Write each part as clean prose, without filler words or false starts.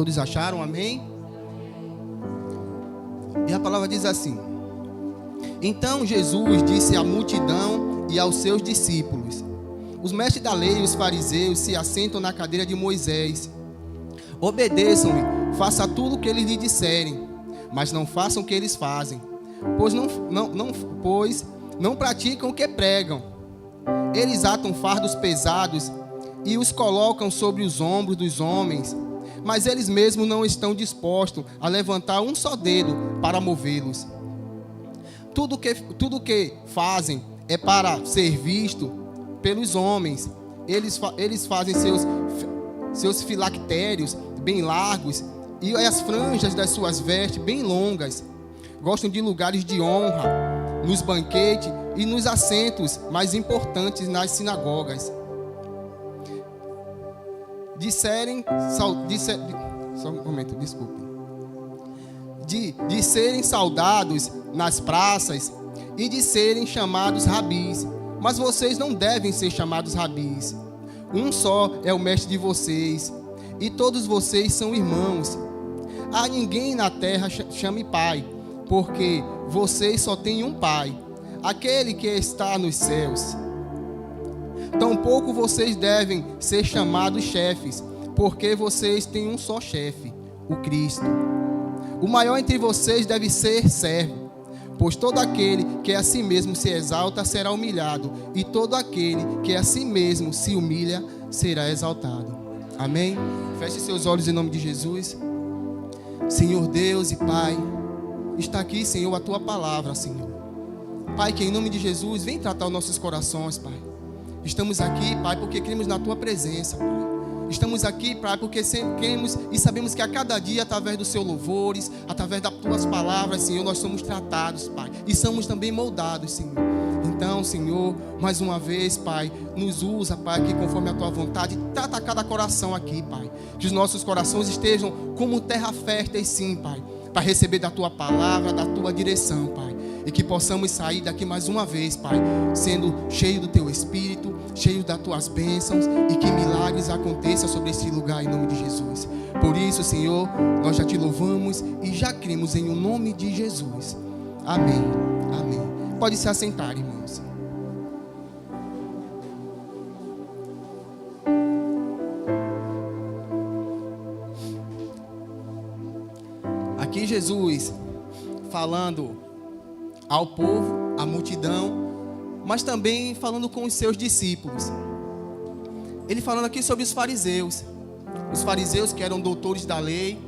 Todos acharam? Amém? E a palavra diz assim: então Jesus disse à multidão e aos seus discípulos: os mestres da lei e os fariseus se assentam na cadeira de Moisés. Obedeçam-lhe, façam tudo o que eles lhe disserem, mas não façam o que eles fazem, pois não praticam o que pregam. Eles atam fardos pesados e os colocam sobre os ombros dos homens, mas eles mesmos não estão dispostos a levantar um só dedo para movê-los. Tudo que fazem é para ser visto pelos homens. Eles fazem seus filactérios bem largos e as franjas das suas vestes bem longas. Gostam de lugares de honra nos banquetes e nos assentos mais importantes nas sinagogas. De serem saudados nas praças e de serem chamados rabis. Mas vocês não devem ser chamados rabis. Um só é o mestre de vocês, e todos vocês são irmãos. A ninguém na terra chame pai, porque vocês só têm um pai, aquele que está nos céus. Tampouco vocês devem ser chamados chefes, porque vocês têm um só chefe, o Cristo. O maior entre vocês deve ser servo, pois todo aquele que a si mesmo se exalta será humilhado, e todo aquele que a si mesmo se humilha será exaltado. Amém? Feche seus olhos em nome de Jesus. Senhor Deus e Pai, está aqui, Senhor, a Tua palavra, Senhor. Pai, que em nome de Jesus, vem tratar os nossos corações, Pai. Estamos aqui, Pai, porque queremos na Tua presença, Pai. Estamos aqui, Pai, porque queremos e sabemos que a cada dia, através dos Seus louvores, através das Tuas palavras, Senhor, nós somos tratados, Pai. E somos também moldados, Senhor. Então, Senhor, mais uma vez, Pai, nos usa, Pai, que conforme a Tua vontade, trata cada coração aqui, Pai. Que os nossos corações estejam como terra fértil, sim, Pai, para receber da Tua palavra, da Tua direção, Pai. E que possamos sair daqui mais uma vez, Pai, sendo cheio do Teu Espírito, cheio das Tuas bênçãos, e que milagres aconteçam sobre esse lugar em nome de Jesus. Por isso, Senhor, nós já Te louvamos e já cremos em o nome de Jesus. Amém. Amém. Pode se assentar, irmãos. Aqui Jesus falando ao povo, à multidão, mas também falando com os seus discípulos. Ele falando aqui sobre os fariseus. Os fariseus que eram doutores da lei,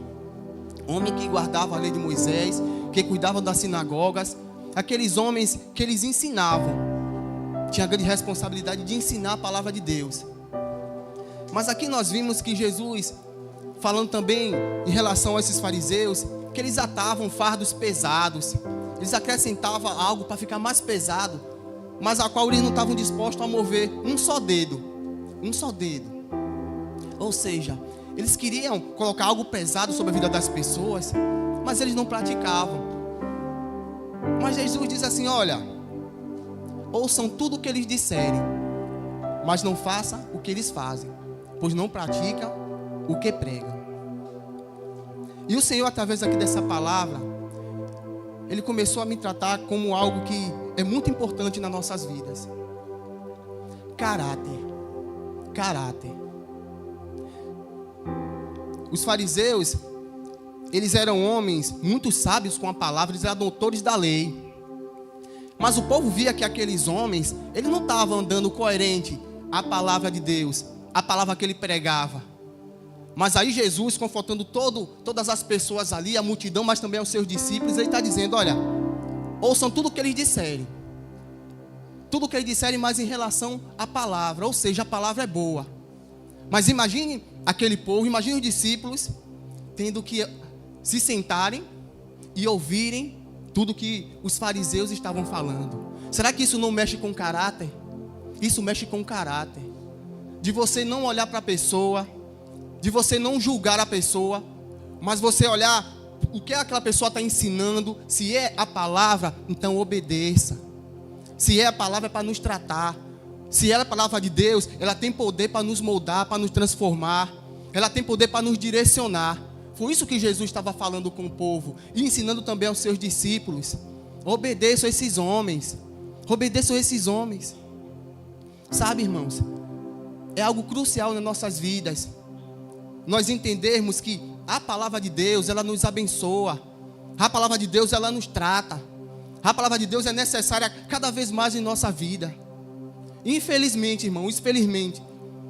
homens que guardavam a lei de Moisés, que cuidavam das sinagogas, aqueles homens que eles ensinavam, tinham a grande responsabilidade de ensinar a palavra de Deus. Mas aqui nós vimos que Jesus, falando também em relação a esses fariseus, que eles atavam fardos pesados, eles acrescentavam algo para ficar mais pesado, mas a qual eles não estavam dispostos a mover um só dedo. Ou seja, eles queriam colocar algo pesado sobre a vida das pessoas, mas eles não praticavam. Mas Jesus diz assim: olha, ouçam tudo o que eles disserem, mas não façam o que eles fazem, pois não praticam o que pregam. E o Senhor, através aqui dessa palavra, Ele começou a me tratar como algo que é muito importante nas nossas vidas. Caráter. Os fariseus, eles eram homens muito sábios com a palavra, eles eram doutores da lei. Mas o povo via que aqueles homens, eles não estavam andando coerente à palavra de Deus, à palavra que ele pregava. Mas aí Jesus, confrontando todas as pessoas ali, a multidão, mas também aos seus discípulos, ele está dizendo: olha, ouçam tudo o que eles disserem. Tudo o que eles disserem, mas em relação à palavra. Ou seja, a palavra é boa. Mas imagine aquele povo, imagine os discípulos tendo que se sentarem e ouvirem tudo que os fariseus estavam falando. Será que isso não mexe com caráter? Isso mexe com caráter. De você não olhar para a pessoa, de você não julgar a pessoa, mas você olhar o que aquela pessoa está ensinando. Se é a palavra, então obedeça. Se é a palavra, é para nos tratar. Se é a palavra de Deus, ela tem poder para nos moldar, para nos transformar. Ela tem poder para nos direcionar. Foi isso que Jesus estava falando com o povo e ensinando também aos seus discípulos. Obedeçam esses homens. Obedeçam esses homens. Sabe, irmãos, é algo crucial nas nossas vidas nós entendermos que a palavra de Deus, ela nos abençoa. A palavra de Deus, ela nos trata. A palavra de Deus é necessária cada vez mais em nossa vida. Infelizmente, irmão, infelizmente,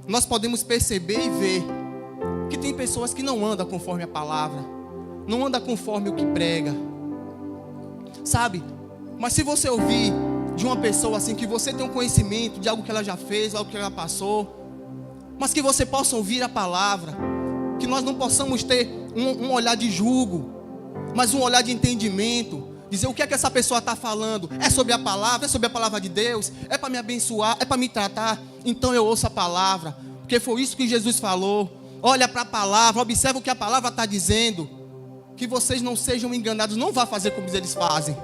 nós podemos perceber e ver que tem pessoas que não andam conforme a palavra, não andam conforme o que prega. Sabe? Mas se você ouvir de uma pessoa assim, que você tem um conhecimento de algo que ela já fez, algo que ela passou, mas que você possa ouvir a palavra, que nós não possamos ter um olhar de julgo, mas um olhar de entendimento, dizer o que é que essa pessoa está falando, é sobre a palavra de Deus, é para me abençoar, é para me tratar, então eu ouço a palavra, porque foi isso que Jesus falou. Olha para a palavra, observa o que a palavra está dizendo, que vocês não sejam enganados, não vá fazer como eles fazem,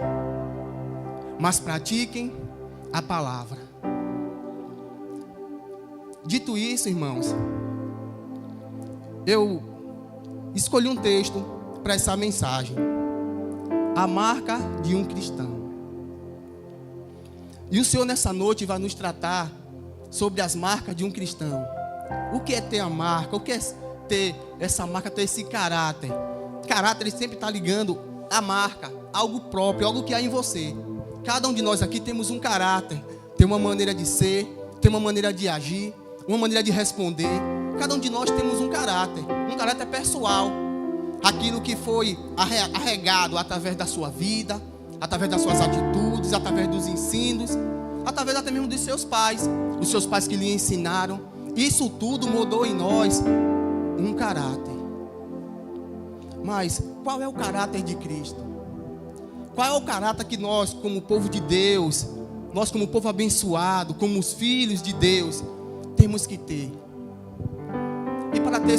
mas pratiquem a palavra. Dito isso, irmãos, eu escolhi um texto para essa mensagem. A marca de um cristão. E o Senhor nessa noite vai nos tratar sobre as marcas de um cristão. O que é ter a marca? O que é ter essa marca, ter esse caráter? Caráter, ele sempre está ligando a marca, algo próprio, algo que há em você. Cada um de nós aqui temos um caráter, tem uma maneira de ser, tem uma maneira de agir, uma maneira de responder. Cada um de nós temos um caráter pessoal. Aquilo que foi arregado através da sua vida, através das suas atitudes, através dos ensinos, através até mesmo dos seus pais, os seus pais que lhe ensinaram. Isso tudo mudou em nós um caráter. Mas qual é o caráter de Cristo? Qual é o caráter que nós, como povo de Deus, nós como povo abençoado, como os filhos de Deus, temos que ter? E para ter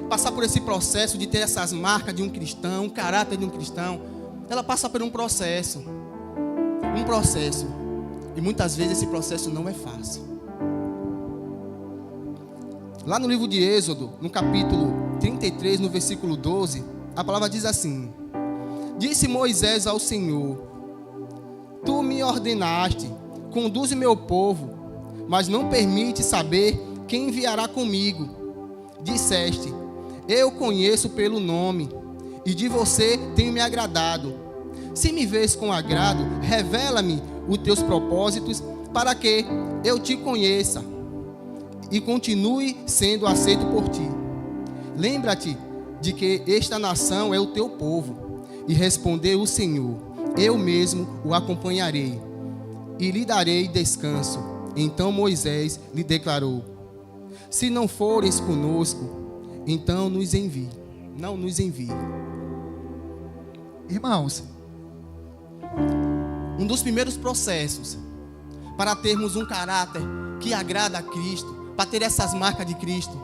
passar por esse processo de ter essas marcas de um cristão, o caráter de um cristão, ela passa por um processo. E muitas vezes esse processo não é fácil. Lá no livro de Êxodo, no capítulo 33, no versículo 12, a palavra diz assim: Disse Moisés ao Senhor: Tu me ordenaste, conduze meu povo, mas não permite saber quem enviará comigo. Disseste: Eu conheço pelo nome, e de você tenho me agradado. Se me vês com agrado, revela-me os teus propósitos, para que eu te conheça e continue sendo aceito por ti. Lembra-te de que esta nação é o teu povo. E respondeu o Senhor: Eu mesmo o acompanharei e lhe darei descanso. Então Moisés lhe declarou: Se não fores conosco, então nos envie. Não nos envie. Irmãos, um dos primeiros processos para termos um caráter que agrada a Cristo, para ter essas marcas de Cristo,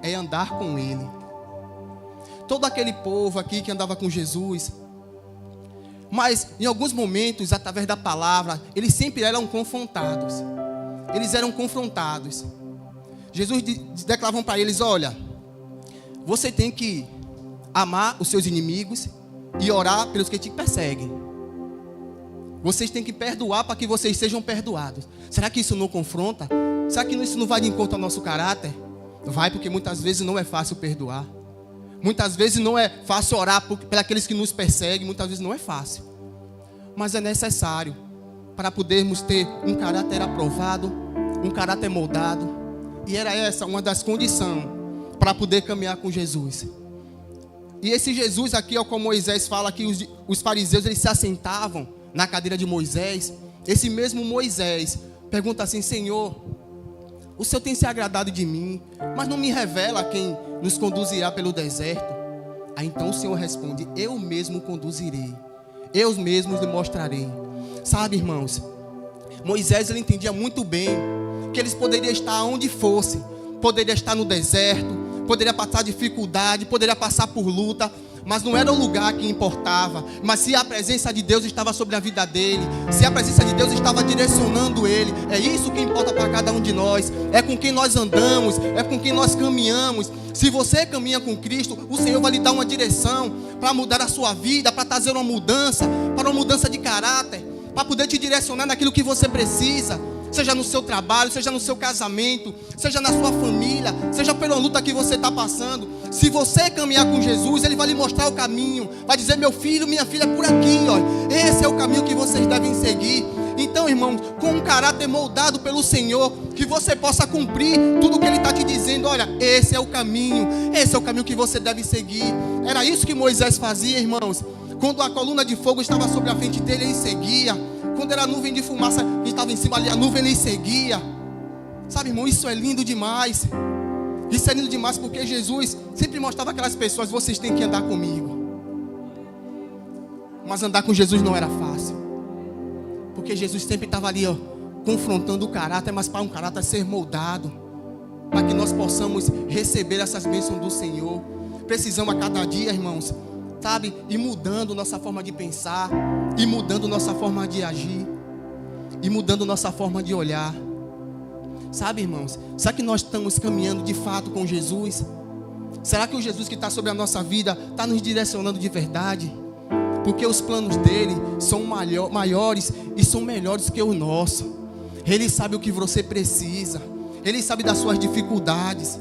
é andar com Ele. Todo aquele povo aqui que andava com Jesus, mas em alguns momentos, através da palavra, eles sempre eram confrontados. Eles eram confrontados. Jesus declarava para eles: olha, você tem que amar os seus inimigos e orar pelos que te perseguem. Vocês têm que perdoar para que vocês sejam perdoados. Será que isso não confronta? Será que isso não vai de encontro ao nosso caráter? Vai, porque muitas vezes não é fácil perdoar. Muitas vezes não é fácil orar por aqueles que nos perseguem. Muitas vezes não é fácil. Mas é necessário para podermos ter um caráter aprovado, um caráter moldado. E era essa uma das condições para poder caminhar com Jesus. E esse Jesus aqui, ó, como Moisés fala que os fariseus eles se assentavam na cadeira de Moisés. Esse mesmo Moisés pergunta assim: Senhor, o Senhor tem se agradado de mim, mas não me revela quem nos conduzirá pelo deserto? Aí então o Senhor responde: eu mesmo conduzirei, eu mesmo lhe mostrarei. Sabe, irmãos, Moisés ele entendia muito bem que eles poderiam estar onde fosse, poderia estar no deserto, poderia passar dificuldade, poderia passar por luta, mas não era o lugar que importava, mas se a presença de Deus estava sobre a vida dele, se a presença de Deus estava direcionando ele. É isso que importa para cada um de nós, é com quem nós andamos, é com quem nós caminhamos. Se você caminha com Cristo, o Senhor vai lhe dar uma direção para mudar a sua vida, para trazer uma mudança, para uma mudança de caráter, para poder te direcionar naquilo que você precisa, seja no seu trabalho, seja no seu casamento, seja na sua família, seja pela luta que você está passando. Se você caminhar com Jesus, Ele vai lhe mostrar o caminho, vai dizer: meu filho, minha filha, é por aqui, olha, esse é o caminho que vocês devem seguir. Então, irmãos, com um caráter moldado pelo Senhor, que você possa cumprir tudo o que Ele está te dizendo. Olha, esse é o caminho que você deve seguir. Era isso que Moisés fazia, irmãos. Quando a coluna de fogo estava sobre a frente dele, ele seguia. Quando era a nuvem de fumaça que estava em cima ali, a nuvem ele seguia. Sabe, irmão, isso é lindo demais. Isso é lindo demais, porque Jesus sempre mostrava aquelas pessoas: vocês têm que andar comigo. Mas andar com Jesus não era fácil, porque Jesus sempre estava ali, ó, confrontando o caráter, mas para um caráter ser moldado, para que nós possamos receber essas bênçãos do Senhor. Precisamos a cada dia, irmãos, sabe, ir mudando nossa forma de pensar, ir mudando nossa forma de agir, ir mudando nossa forma de olhar. Sabe, irmãos, será que nós estamos caminhando de fato com Jesus? Será que o Jesus que está sobre a nossa vida está nos direcionando de verdade? Porque os planos dele são maiores e são melhores que o nosso. Ele sabe o que você precisa, Ele sabe das suas dificuldades,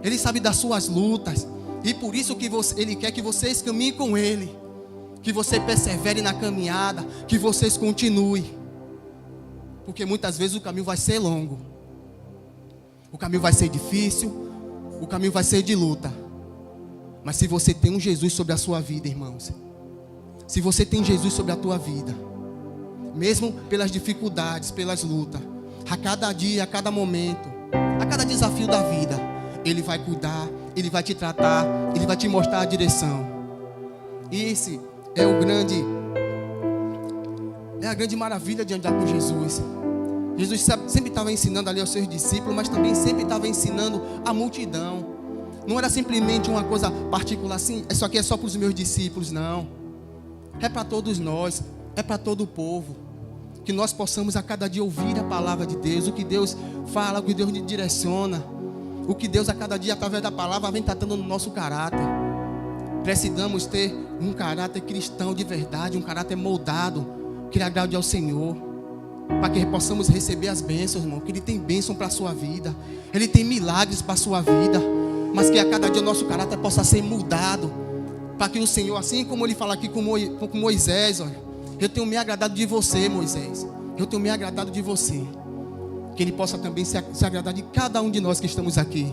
Ele sabe das suas lutas. E por isso que Ele quer que vocês caminhem com Ele, que você persevere na caminhada, que vocês continuem. Porque muitas vezes o caminho vai ser longo, o caminho vai ser difícil, o caminho vai ser de luta. Mas se você tem um Jesus sobre a sua vida, irmãos, se você tem Jesus sobre a tua vida, mesmo pelas dificuldades, pelas lutas, a cada dia, a cada momento, a cada desafio da vida, Ele vai cuidar, Ele vai te tratar, Ele vai te mostrar a direção. E esse é a grande maravilha de andar com Jesus. Jesus sempre estava ensinando ali aos seus discípulos, mas também sempre estava ensinando a multidão. Não era simplesmente uma coisa particular assim: isso aqui é só para os meus discípulos. Não, é para todos nós, é para todo o povo. Que nós possamos a cada dia ouvir a palavra de Deus, o que Deus fala, o que Deus nos direciona, o que Deus a cada dia através da palavra vem tratando no nosso caráter. Precisamos ter um caráter cristão de verdade, um caráter moldado, que agrade ao Senhor, para que possamos receber as bênçãos, irmão. Que Ele tem bênção para a sua vida, Ele tem milagres para a sua vida, mas que a cada dia o nosso caráter possa ser mudado, para que o Senhor, assim como Ele fala aqui com Moisés: olha, eu tenho me agradado de você, Moisés, eu tenho me agradado de você. Que Ele possa também se agradar de cada um de nós que estamos aqui,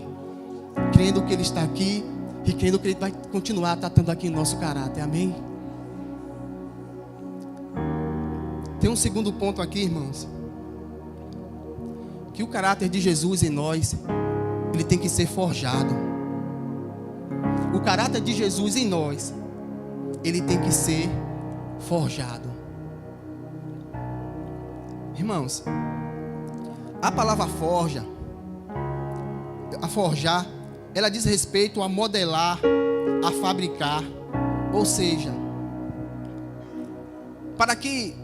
crendo que Ele está aqui e crendo que Ele vai continuar tratando aqui em nosso caráter. Amém? Tem um segundo ponto aqui, irmãos, que o caráter de Jesus em nós, ele tem que ser forjado. O caráter de Jesus em nós, ele tem que ser forjado. Irmãos, a palavra forjar, ela diz respeito a modelar, a fabricar. Ou seja, para que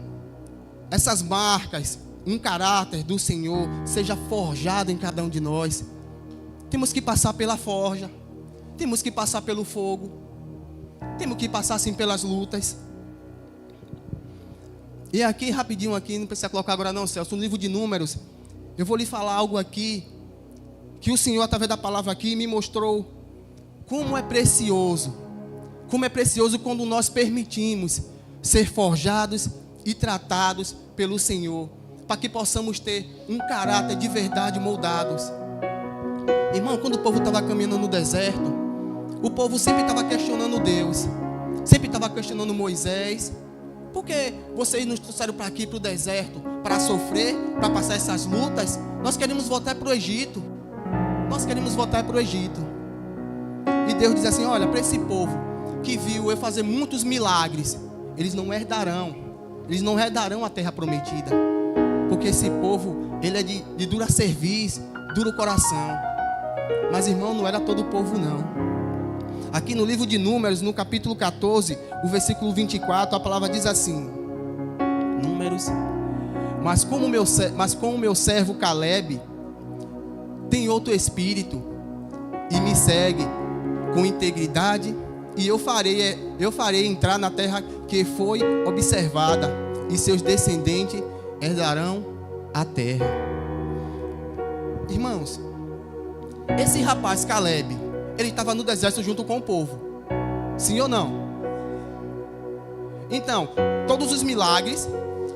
essas marcas, um caráter do Senhor seja forjado em cada um de nós, temos que passar pela forja, temos que passar pelo fogo, temos que passar assim pelas lutas. E aqui rapidinho aqui, não precisa colocar agora não, Celso, no livro de Números, eu vou lhe falar algo aqui, que o Senhor através da palavra aqui me mostrou como é precioso quando nós permitimos ser forjados e tratados pelo Senhor, para que possamos ter um caráter de verdade moldados. Irmão, quando o povo estava caminhando no deserto, o povo sempre estava questionando Deus, sempre estava questionando Moisés: por que vocês nos trouxeram para aqui, para o deserto, para sofrer, para passar essas lutas? Nós queremos voltar para o Egito. E Deus diz assim: olha, para esse povo que viu eu fazer muitos milagres, eles não herdarão a terra prometida, porque esse povo, ele é de dura cerviz, duro coração. Mas, irmão, não era todo o povo não. Aqui no livro de Números, no capítulo 14, o versículo 24, a palavra diz assim: Números. Mas como o meu servo Caleb tem outro espírito e me segue com integridade, e eu farei entrar na terra que foi observada, e seus descendentes herdarão a terra. Irmãos, esse rapaz Caleb, ele estava no deserto junto com o povo. Sim ou não? Então, todos os milagres,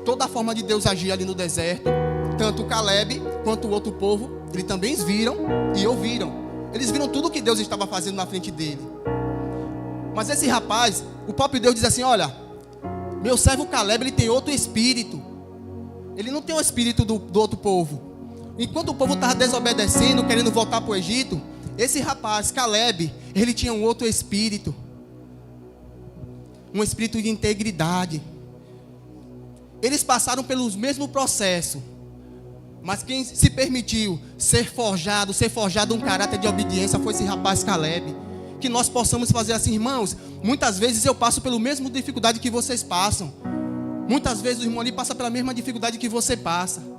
toda a forma de Deus agir ali no deserto, tanto Caleb quanto o outro povo, eles também viram e ouviram. Eles viram tudo o que Deus estava fazendo na frente dele. Mas esse rapaz, o próprio Deus diz assim: olha, meu servo Caleb, ele tem outro espírito. Ele não tem o espírito do outro povo. Enquanto o povo estava desobedecendo, querendo voltar para o Egito, esse rapaz, Caleb, ele tinha um outro espírito. Um espírito de integridade. Eles passaram pelos mesmos processos. Mas quem se permitiu ser forjado um caráter de obediência foi esse rapaz Caleb. Que nós possamos fazer assim, irmãos. Muitas vezes eu passo pela mesma dificuldade que vocês passam. Muitas vezes o irmão ali passa pela mesma dificuldade que você passa.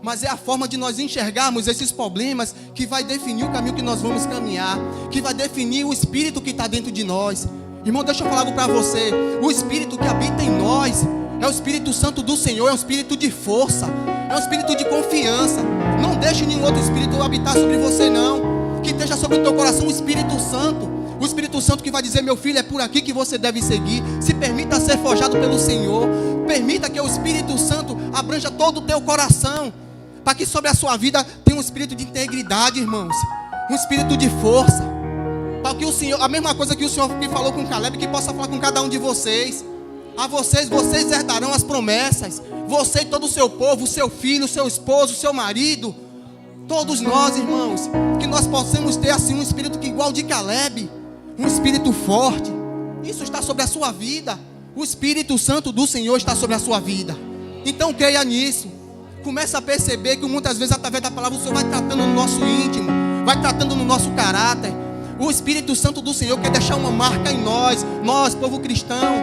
Mas é a forma de nós enxergarmos esses problemas que vai definir o caminho que nós vamos caminhar, que vai definir o espírito que está dentro de nós. Irmão, deixa eu falar algo para você. O espírito que habita em nós é o Espírito Santo do Senhor, é um espírito de força, é um espírito de confiança. Não deixe nenhum outro espírito habitar sobre você, não. Que esteja sobre o teu coração o Espírito Santo. O Espírito Santo que vai dizer: meu filho, é por aqui que você deve seguir. Se permita ser forjado pelo Senhor. Permita que o Espírito Santo abranja todo o teu coração, para que sobre a sua vida tenha um espírito de integridade, irmãos. Um espírito de força. Para que o Senhor, a mesma coisa que o Senhor que falou com Caleb, que possa falar com cada um de vocês. A vocês herdarão as promessas. Você e todo o seu povo, o seu filho, o seu esposo, o seu marido. Todos nós, irmãos, que nós possamos ter assim um espírito que igual de Caleb. Um espírito forte. Isso está sobre a sua vida. O Espírito Santo do Senhor está sobre a sua vida. Então creia nisso. Comece a perceber que muitas vezes através da palavra o Senhor vai tratando no nosso íntimo, vai tratando no nosso caráter. O Espírito Santo do Senhor quer deixar uma marca em nós, povo cristão.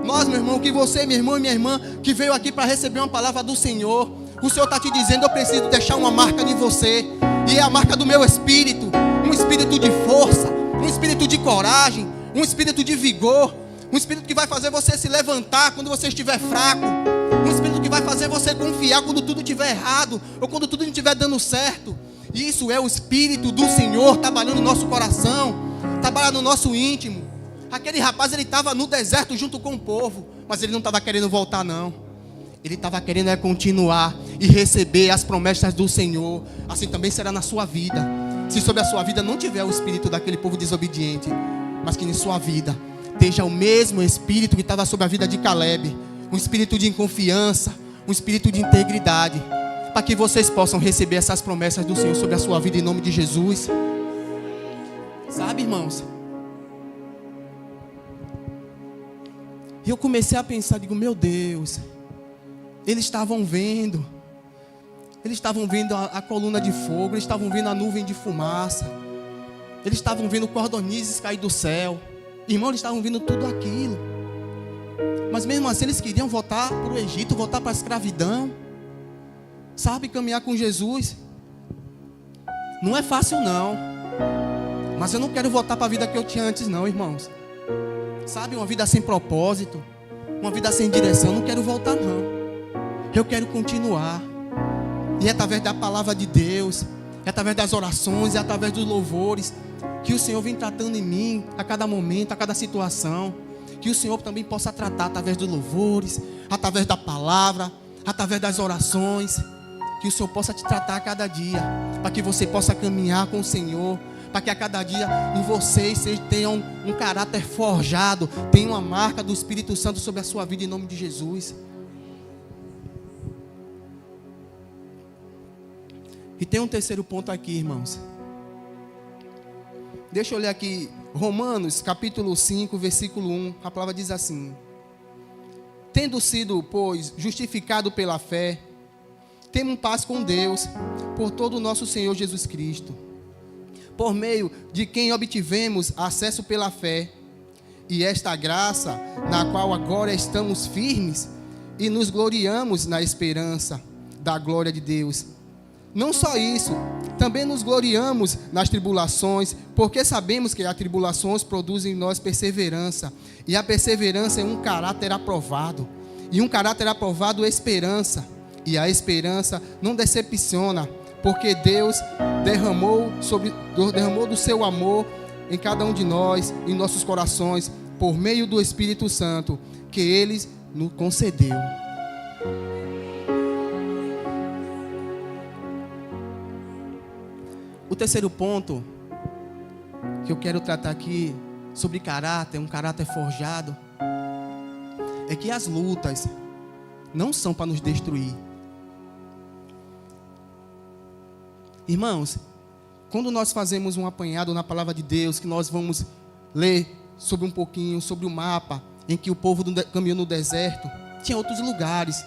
Nós, meu irmão, que você, meu irmão e minha irmã, que veio aqui para receber uma palavra do Senhor. O Senhor está te dizendo: eu preciso deixar uma marca em você. E é a marca do meu espírito. Um espírito de força, um espírito de coragem, um espírito de vigor. Um espírito que vai fazer você se levantar quando você estiver fraco. Um espírito que vai fazer você confiar quando tudo estiver errado, ou quando tudo não estiver dando certo. Isso é o Espírito do Senhor trabalhando no nosso coração, trabalhando no nosso íntimo. Aquele rapaz, ele estava no deserto junto com o povo, mas ele não estava querendo voltar, não. Ele estava querendo continuar e receber as promessas do Senhor. Assim também será na sua vida. Se sobre a sua vida não tiver o espírito daquele povo desobediente, mas que em sua vida esteja o mesmo espírito que estava sobre a vida de Caleb. Um espírito de confiança, um espírito de integridade, para que vocês possam receber essas promessas do Senhor sobre a sua vida em nome de Jesus. Sabe, irmãos? E eu comecei a pensar, digo: meu Deus, eles estavam vendo a coluna de fogo, eles estavam vendo a nuvem de fumaça, eles estavam vendo cordonizes cair do céu. Irmão, eles estavam vendo tudo aquilo. Mas mesmo assim eles queriam voltar para o Egito, voltar para a escravidão. Sabe, caminhar com Jesus não é fácil, não. Mas eu não quero voltar para a vida que eu tinha antes, não, irmãos. Sabe, uma vida sem propósito, uma vida sem direção. Não quero voltar, não. Eu quero continuar. E é através da palavra de Deus, é através das orações, é através dos louvores, que o Senhor vem tratando em mim a cada momento, a cada situação. Que o Senhor também possa tratar através dos louvores, através da palavra, através das orações. Que o Senhor possa te tratar a cada dia, para que você possa caminhar com o Senhor, para que a cada dia em vocês tenham um caráter forjado, tenham uma marca do Espírito Santo sobre a sua vida em nome de Jesus. E tem um terceiro ponto aqui, irmãos. Deixa eu ler aqui Romanos capítulo 5, versículo 1. A palavra diz assim: tendo sido, pois, justificado pela fé, temos paz com Deus, por todo o nosso Senhor Jesus Cristo, por meio de quem obtivemos acesso pela fé. E esta graça, na qual agora estamos firmes e nos gloriamos na esperança da glória de Deus. Não só isso, também nos gloriamos nas tribulações, porque sabemos que as tribulações produzem em nós perseverança, e a perseverança é um caráter aprovado, e um caráter aprovado é esperança, e a esperança não decepciona, porque Deus derramou do seu amor em cada um de nós, em nossos corações, por meio do Espírito Santo, que Ele nos concedeu. O terceiro ponto que eu quero tratar aqui sobre caráter, um caráter forjado, é que as lutas não são para nos destruir. Irmãos, quando nós fazemos um apanhado na palavra de Deus, que nós vamos ler sobre um pouquinho, sobre o mapa, em que o povo caminhou no deserto, tinha outros lugares.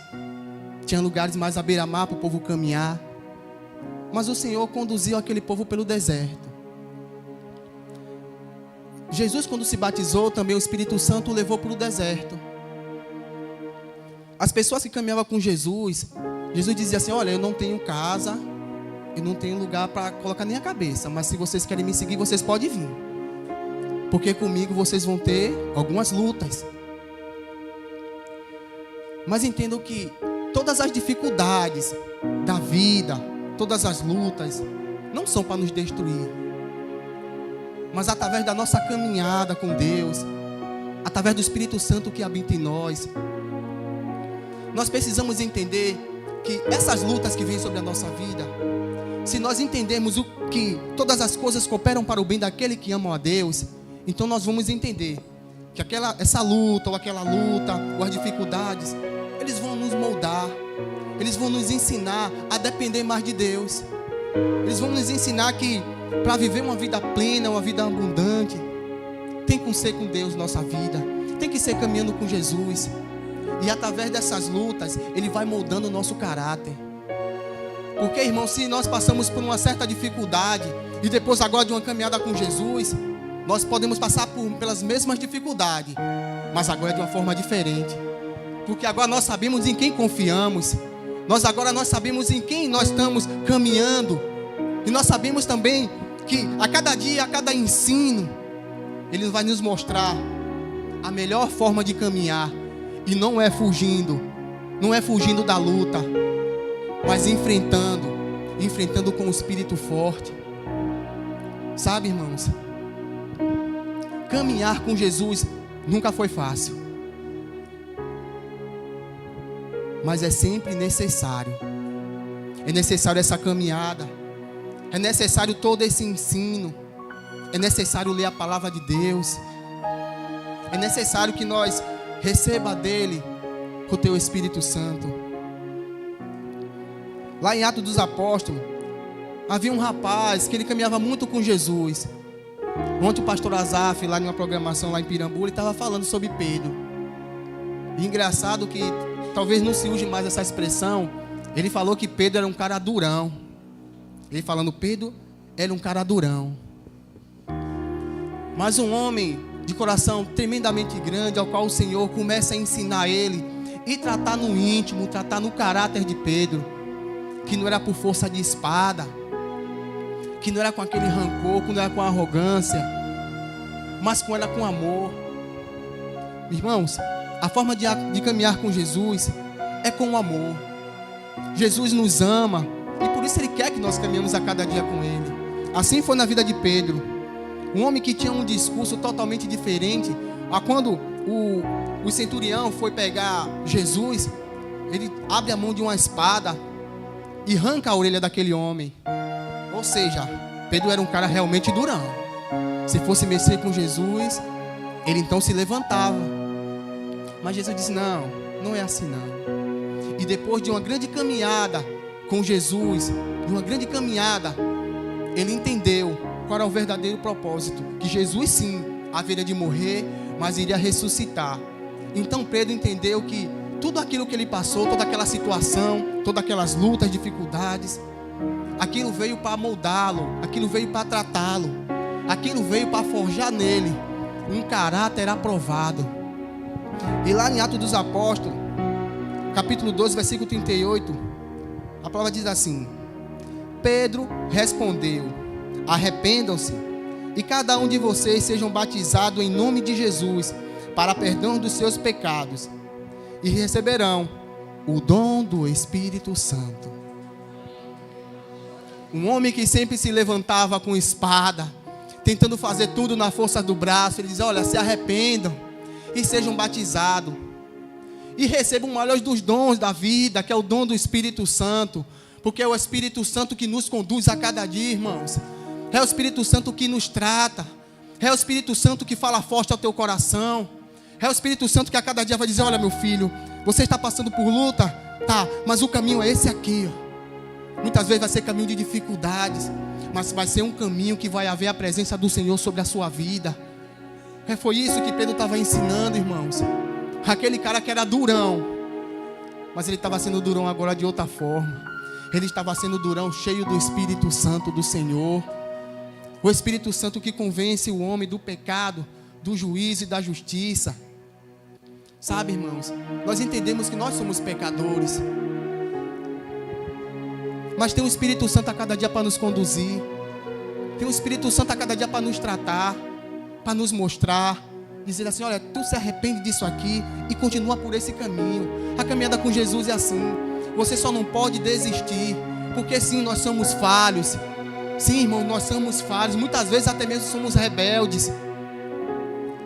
Tinha lugares mais à beira-mar para o povo caminhar. Mas o Senhor conduziu aquele povo pelo deserto. Jesus, quando se batizou, também o Espírito Santo o levou para o deserto. As pessoas que caminhavam com Jesus, Jesus dizia assim: olha, eu não tenho casa, eu não tenho lugar para colocar nem a cabeça, mas se vocês querem me seguir, vocês podem vir, porque comigo vocês vão ter algumas lutas. Mas entendam que todas as dificuldades da vida, todas as lutas, não são para nos destruir, mas através da nossa caminhada com Deus, através do Espírito Santo que habita em nós, nós precisamos entender que essas lutas que vêm sobre a nossa vida, se nós entendermos que todas as coisas cooperam para o bem daquele que ama a Deus, então nós vamos entender que essa luta, ou aquela luta, ou as dificuldades, eles vão nos moldar, eles vão nos ensinar a depender mais de Deus. Eles vão nos ensinar que para viver uma vida plena, uma vida abundante, tem que ser com Deus nossa vida, tem que ser caminhando com Jesus. E através dessas lutas, Ele vai moldando o nosso caráter. Porque, irmão, se nós passamos por uma certa dificuldade, e depois agora de uma caminhada com Jesus, nós podemos passar pelas mesmas dificuldades, mas agora é de uma forma diferente. Porque agora nós sabemos em quem confiamos. Nós sabemos em quem nós estamos caminhando. E nós sabemos também que a cada dia, a cada ensino, Ele vai nos mostrar a melhor forma de caminhar. E não é fugindo da luta, mas enfrentando com o espírito forte. Sabe, irmãos, caminhar com Jesus nunca foi fácil, mas é sempre necessário. É necessário essa caminhada, é necessário todo esse ensino, é necessário ler a palavra de Deus, é necessário que nós receba dele o teu Espírito Santo. Lá em Atos dos Apóstolos, havia um rapaz que ele caminhava muito com Jesus. Ontem o pastor Azaf, lá numa programação lá em Pirambu, ele estava falando sobre Pedro. E engraçado que talvez não se use mais essa expressão. Ele falou que Pedro era um cara durão. Ele falando, Pedro era um cara durão. Mas um homem de coração tremendamente grande, ao qual o Senhor começa a ensinar ele e tratar no íntimo, tratar no caráter de Pedro, que não era por força de espada, que não era com aquele rancor, que não era com arrogância, mas era com amor. Irmãos, a forma de caminhar com Jesus é com o amor. Jesus nos ama e por isso Ele quer que nós caminhemos a cada dia com Ele. Assim foi na vida de Pedro. Um homem que tinha um discurso totalmente diferente. Quando o centurião foi pegar Jesus, ele abre a mão de uma espada e arranca a orelha daquele homem. Ou seja, Pedro era um cara realmente durão. Se fosse mexer com Jesus, ele então se levantava. Mas Jesus disse, não é assim não. E depois de uma grande caminhada com Jesus, ele entendeu qual era o verdadeiro propósito, que Jesus sim haveria de morrer, mas iria ressuscitar. Então Pedro entendeu que tudo aquilo que ele passou, toda aquela situação, todas aquelas lutas, dificuldades, aquilo veio para moldá-lo, aquilo veio para tratá-lo, aquilo veio para forjar nele um caráter aprovado. E lá em Atos dos Apóstolos, capítulo 12, versículo 38, a palavra diz assim: Pedro respondeu: arrependam-se e cada um de vocês sejam batizados em nome de Jesus para perdão dos seus pecados, e receberão o dom do Espírito Santo. Um homem que sempre se levantava com espada, tentando fazer tudo na força do braço, ele diz: olha, se arrependam e sejam batizados, e recebam o maior dos dons da vida, que é o dom do Espírito Santo, porque é o Espírito Santo que nos conduz a cada dia, irmãos. É o Espírito Santo que nos trata, é o Espírito Santo que fala forte ao teu coração, é o Espírito Santo que a cada dia vai dizer: olha, meu filho, você está passando por luta, tá, mas o caminho é esse aqui, ó. Muitas vezes vai ser caminho de dificuldades, mas vai ser um caminho que vai haver a presença do Senhor sobre a sua vida. Foi isso que Pedro estava ensinando, irmãos. Aquele cara que era durão, mas ele estava sendo durão agora de outra forma. Ele estava sendo durão, cheio do Espírito Santo do Senhor. O Espírito Santo que convence o homem do pecado, do juízo e da justiça. Sabe, irmãos, nós entendemos que nós somos pecadores, mas tem o Espírito Santo a cada dia para nos conduzir. Tem o Espírito Santo a cada dia para nos tratar, para nos mostrar, dizer assim: olha, tu se arrepende disso aqui e continua por esse caminho. A caminhada com Jesus é assim. Você só não pode desistir, porque sim, nós somos falhos. Sim, irmão, nós somos falhos. Muitas vezes até mesmo somos rebeldes,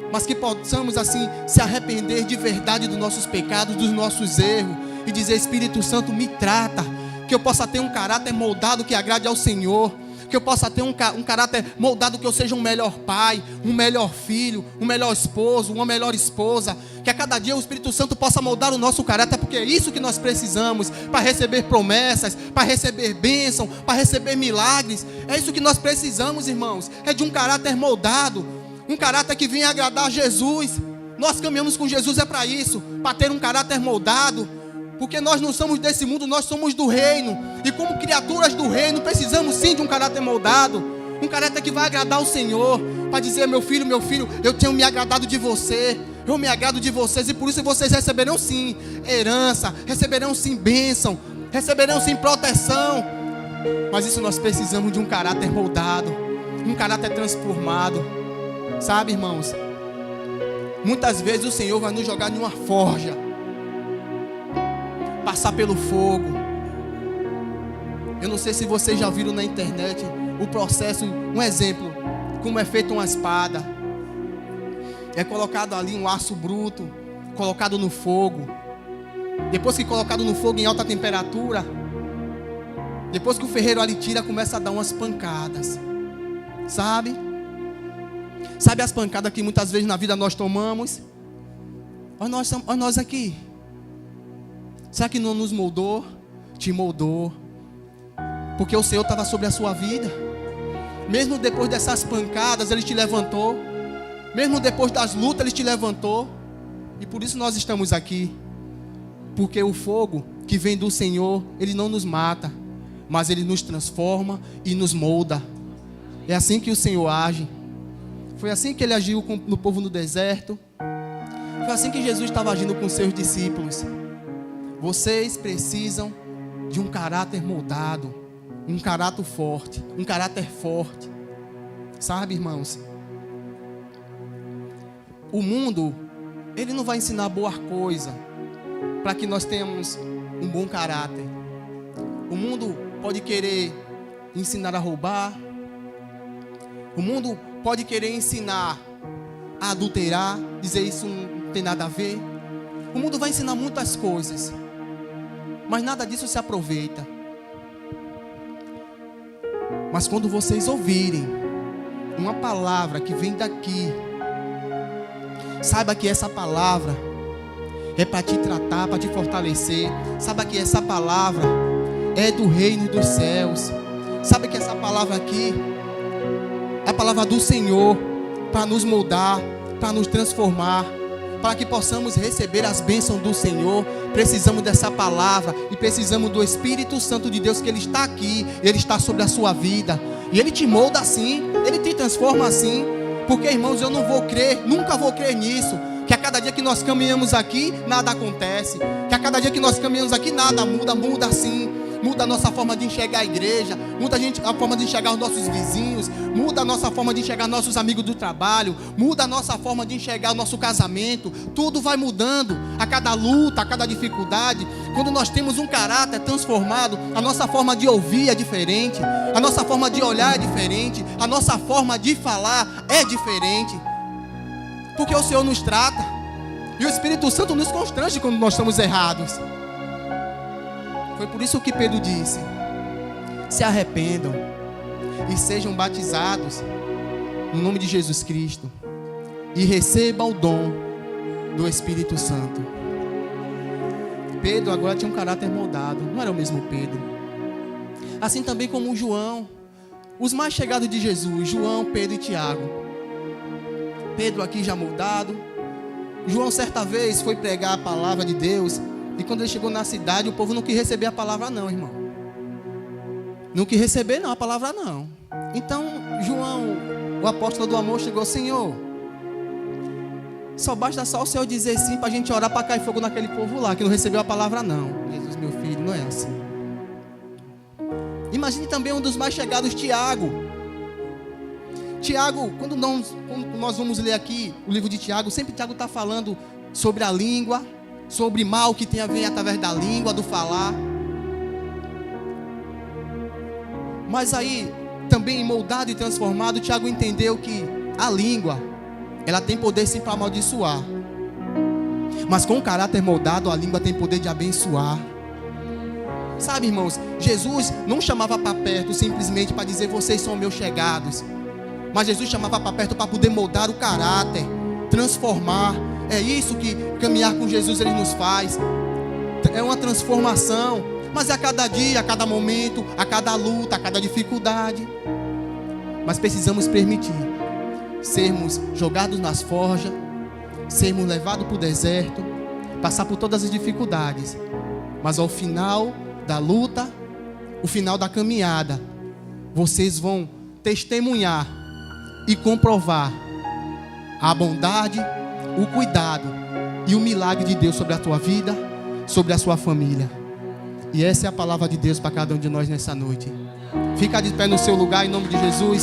mas que possamos assim se arrepender de verdade dos nossos pecados, dos nossos erros, e dizer: Espírito Santo, me trata, que eu possa ter um caráter moldado que agrade ao Senhor, que eu possa ter um caráter moldado, que eu seja um melhor pai, um melhor filho, um melhor esposo, uma melhor esposa, que a cada dia o Espírito Santo possa moldar o nosso caráter, porque é isso que nós precisamos, para receber promessas, para receber bênção, para receber milagres. É isso que nós precisamos, irmãos, é de um caráter moldado, um caráter que venha agradar a Jesus. Nós caminhamos com Jesus é para isso, para ter um caráter moldado, porque nós não somos desse mundo, nós somos do reino, e como criaturas do reino, precisamos sim de um caráter moldado, um caráter que vai agradar ao Senhor, para dizer: meu filho, eu tenho me agradado de você, eu me agrado de vocês, e por isso vocês receberão sim herança, receberão sim bênção, receberão sim proteção. Mas isso nós precisamos de um caráter moldado, um caráter transformado. Sabe, irmãos, muitas vezes o Senhor vai nos jogar em uma forja, passar pelo fogo. Eu não sei se vocês já viram na internet o processo, um exemplo, como é feita uma espada. É colocado ali um aço bruto, colocado no fogo. Depois que colocado no fogo em alta temperatura, depois que o ferreiro ali tira, começa a dar umas pancadas. Sabe as pancadas que muitas vezes na vida nós tomamos? Olha nós aqui. Será que não nos moldou? Te moldou, porque o Senhor estava sobre a sua vida. Mesmo depois dessas pancadas, Ele te levantou. Mesmo depois das lutas, Ele te levantou. E por isso nós estamos aqui, porque o fogo que vem do Senhor, Ele não nos mata, mas Ele nos transforma e nos molda. É assim que o Senhor age. Foi assim que Ele agiu no povo no deserto. Foi assim que Jesus estava agindo com seus discípulos. Vocês precisam de um caráter moldado, um caráter forte. Sabe, irmãos, o mundo, ele não vai ensinar boa coisa para que nós tenhamos um bom caráter. O mundo pode querer ensinar a roubar. O mundo pode querer ensinar a adulterar, dizer isso não tem nada a ver. O mundo vai ensinar muitas coisas, mas nada disso se aproveita. Mas quando vocês ouvirem uma palavra que vem daqui, saiba que essa palavra é para te tratar, para te fortalecer. Saiba que essa palavra é do reino dos céus. Sabe que essa palavra aqui é a palavra do Senhor, para nos moldar, para nos transformar, para que possamos receber as bênçãos do Senhor, precisamos dessa palavra e precisamos do Espírito Santo de Deus, que Ele está aqui, Ele está sobre a sua vida, e Ele te molda assim, Ele te transforma assim, porque, irmãos, eu não vou crer, nunca vou crer nisso, que a cada dia que nós caminhamos aqui, nada acontece, que a cada dia que nós caminhamos aqui, nada muda sim, muda a nossa forma de enxergar a igreja, muda a forma de enxergar os nossos vizinhos, muda a nossa forma de enxergar nossos amigos do trabalho, muda a nossa forma de enxergar o nosso casamento, tudo vai mudando, a cada luta, a cada dificuldade. Quando nós temos um caráter transformado, a nossa forma de ouvir é diferente, a nossa forma de olhar é diferente, a nossa forma de falar é diferente, porque o Senhor nos trata, e o Espírito Santo nos constrange quando nós estamos errados. Foi por isso que Pedro disse: se arrependam e sejam batizados no nome de Jesus Cristo e recebam o dom do Espírito Santo. Pedro agora tinha um caráter moldado, não era o mesmo Pedro. Assim também como João, os mais chegados de Jesus, João, Pedro e Tiago. Pedro aqui já moldado. João certa vez foi pregar a palavra de Deus, e quando ele chegou na cidade, o povo não quis receber a palavra não, irmão. Não quis receber não, a palavra não. Então João, o apóstolo do amor, chegou: Senhor, só basta só o Senhor dizer sim para a gente orar para cair fogo naquele povo lá, que não recebeu a palavra não. Jesus, meu filho, não é assim. Imagine também um dos mais chegados, Tiago. Tiago, quando nós vamos ler aqui o livro de Tiago, sempre Tiago está falando sobre a língua, sobre mal que tem a ver através da língua, do falar. Mas aí, também moldado e transformado, Tiago entendeu que a língua, ela tem poder sim para amaldiçoar, mas com o caráter moldado, a língua tem poder de abençoar. Sabe, irmãos, Jesus não chamava para perto simplesmente para dizer: vocês são meus chegados. Mas Jesus chamava para perto para poder moldar o caráter, transformar. É isso que caminhar com Jesus ele nos faz. É uma transformação. Mas é a cada dia, a cada momento, a cada luta, a cada dificuldade. Mas precisamos permitir sermos jogados nas forjas, sermos levados para o deserto, passar por todas as dificuldades. Mas ao final da luta, o final da caminhada, vocês vão testemunhar e comprovar a bondade, o cuidado e o milagre de Deus sobre a tua vida, sobre a sua família. E essa é a palavra de Deus para cada um de nós nessa noite. Fica de pé no seu lugar em nome de Jesus.